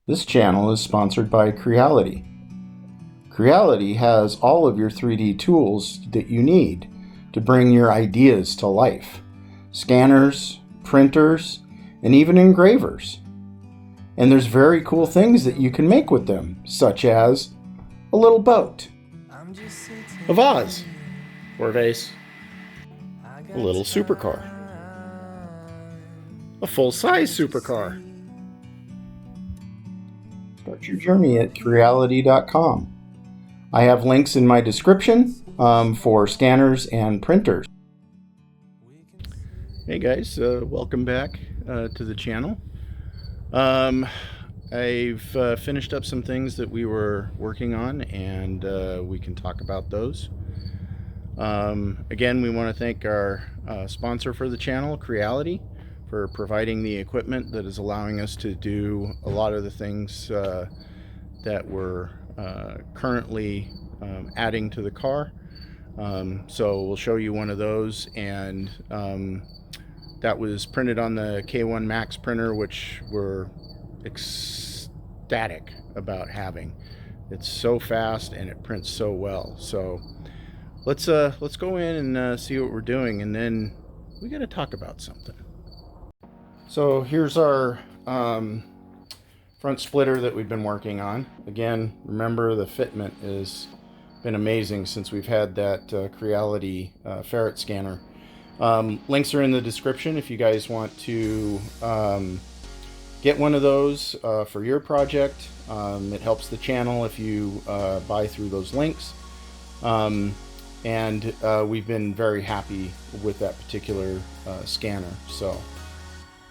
This channel is sponsored by Creality. Creality has all of your 3D tools that you need to bring your ideas to life. Scanners, printers, and even engravers. And there's very cool things that you can make with them, such as a little boat, a vase, or vase, a little supercar, a full-size supercar. Start your journey at Creality.com. I have links in my description for scanners and printers. Hey guys, welcome back to the channel. I've finished up some things that we were working on, and we can talk about those. Again, we want to thank our sponsor for the channel, Creality, for providing the equipment that is allowing us to do a lot of the things that we're currently adding to the car. So we'll show you one of those, and that was printed on the K1 Max printer, which we're ecstatic about having. It's so fast and it prints so well. So let's go in and see what we're doing, and then we got to talk about something. So here's our front splitter that we've been working on. Again, remember the fitment has been amazing since we've had that Creality ferret scanner. Links are in the description if you guys want to get one of those for your project. It helps the channel if you buy through those links. And we've been very happy with that particular scanner. So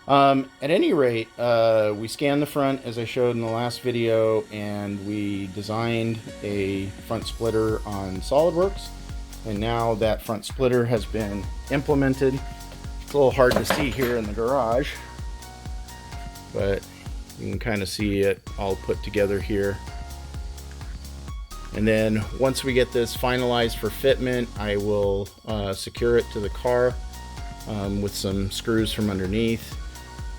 at any rate, we scanned the front as I showed in the last video, and we designed a front splitter on SolidWorks, and now that front splitter has been implemented. It's a little hard to see here in the garage, but you can kind of see it all put together here. And then once we get this finalized for fitment, I will secure it to the car with some screws from underneath.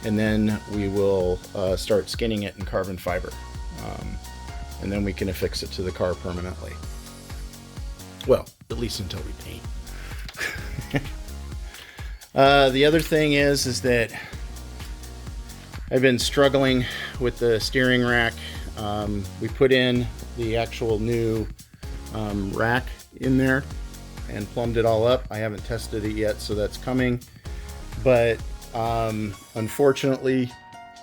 And then we will start skinning it in carbon fiber. And then we can affix it to the car permanently. Well, at least until we paint. The other thing is that I've been struggling with the steering rack. We put in the actual new rack in there and plumbed it all up. I haven't tested it yet, so that's coming. But unfortunately,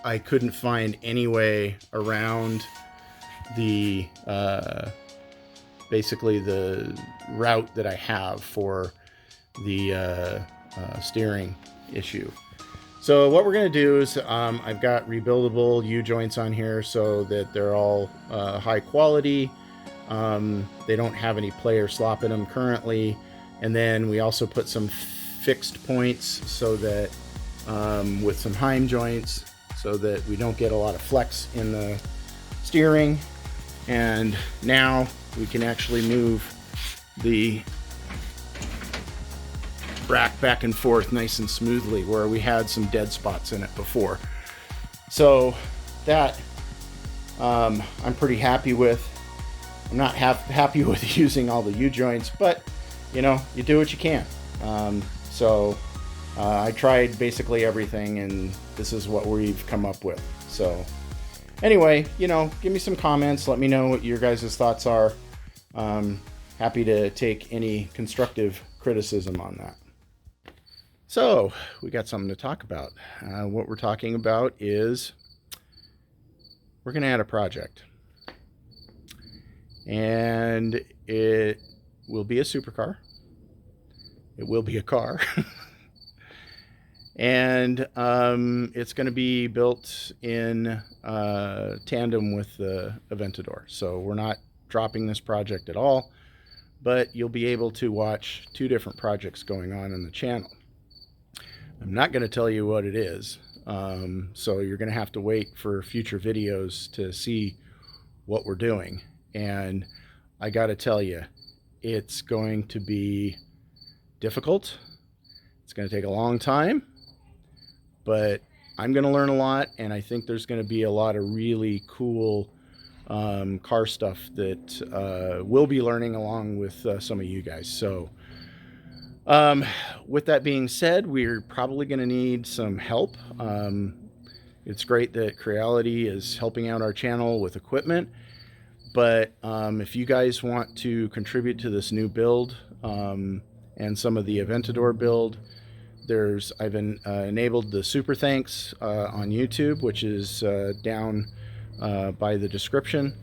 I couldn't find any way around the basically the route that I have for the steering issue. So what we're going to do is I've got rebuildable U-joints on here so that they're all high quality. They don't have any play or slop in them currently. And then we also put some fixed points so that with some Heim joints so that we don't get a lot of flex in the steering. And now we can actually move the rack back and forth nice and smoothly where we had some dead spots in it before. So that I'm pretty happy with. I'm not happy with using all the U-joints, but you know, you do what you can. I tried basically everything, and this is what we've come up with. So anyway, you know, give me some comments. Let me know what your guys' thoughts are. Happy to take any constructive criticism on that. So we got something to talk about. What we're talking about is we're going to add a project. And it will be a supercar. It will be a car. And it's going to be built in tandem with the Aventador. So we're not dropping this project at all, but you'll be able to watch two different projects going on the channel. I'm not going to tell you what it is, so you're going to have to wait for future videos to see what we're doing. And I got to tell you, it's going to be difficult. It's going to take a long time, but I'm going to learn a lot, and I think there's going to be a lot of really cool car stuff that we'll be learning along with some of you guys. So with that being said, we're probably going to need some help. It's great that Creality is helping out our channel with equipment, but if you guys want to contribute to this new build and some of the Aventador build, I've enabled the super thanks on YouTube, which is down by the description.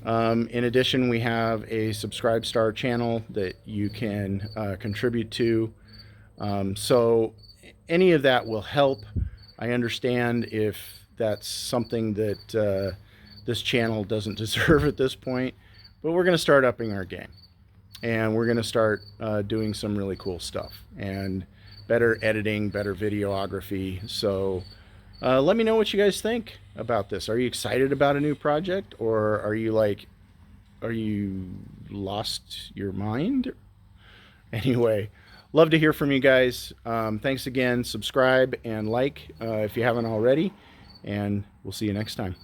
In addition, we have a Subscribestar channel that you can contribute to. So any of that will help. I understand if that's something that this channel doesn't deserve at this point, but we're going to start upping our game. And we're going to start doing some really cool stuff. And better editing, better videography. So let me know what you guys think about this. Are you excited about a new project, or are you lost your mind? Anyway, love to hear from you guys. Thanks again. Subscribe and like if you haven't already, and we'll see you next time.